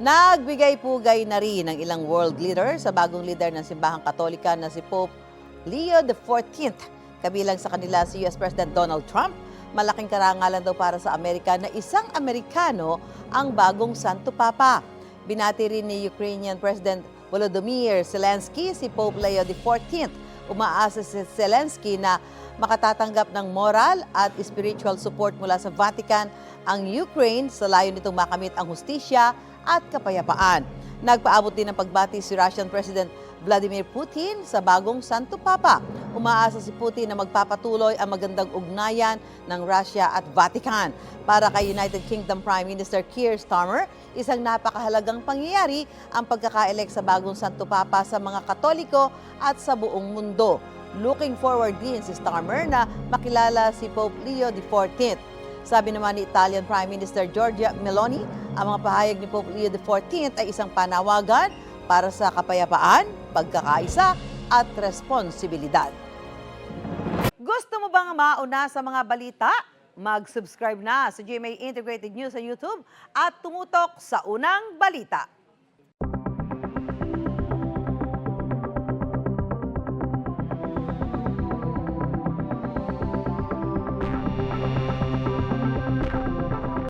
Nagbigay-pugay na rin ng ilang world leader sa bagong leader ng simbahang Katolika na si Pope Leo XIV. Kabilang sa kanila si US President Donald Trump. Malaking karangalan daw para sa Amerika na isang Amerikano ang bagong Santo Papa. Binati rin ni Ukrainian President Volodymyr Zelensky si Pope Leo XIV. Umaasa si Zelensky na makatatanggap ng moral at spiritual support mula sa Vatican ang Ukraine sa layo nitong makamit ang hustisya at kapayapaan. Nagpaabot din ng pagbati si Russian President Vladimir Putin sa bagong Santo Papa. Umaasa si Putin na magpapatuloy ang magandang ugnayan ng Russia at Vatican. Para kay United Kingdom Prime Minister Keir Starmer, isang napakahalagang pangyayari ang pagkaka-elect sa bagong Santo Papa sa mga Katoliko at sa buong mundo. Looking forward din si Starmer na makilala si Pope Leo XIV. Sabi naman ni Italian Prime Minister Giorgia Meloni, ang mga pahayag ni Pope Leo XIV ay isang panawagan para sa kapayapaan, pagkakaisa at responsibilidad. Gusto mo bang mauna sa mga balita? Mag-subscribe na sa GMA Integrated News sa YouTube at tumutok sa unang balita.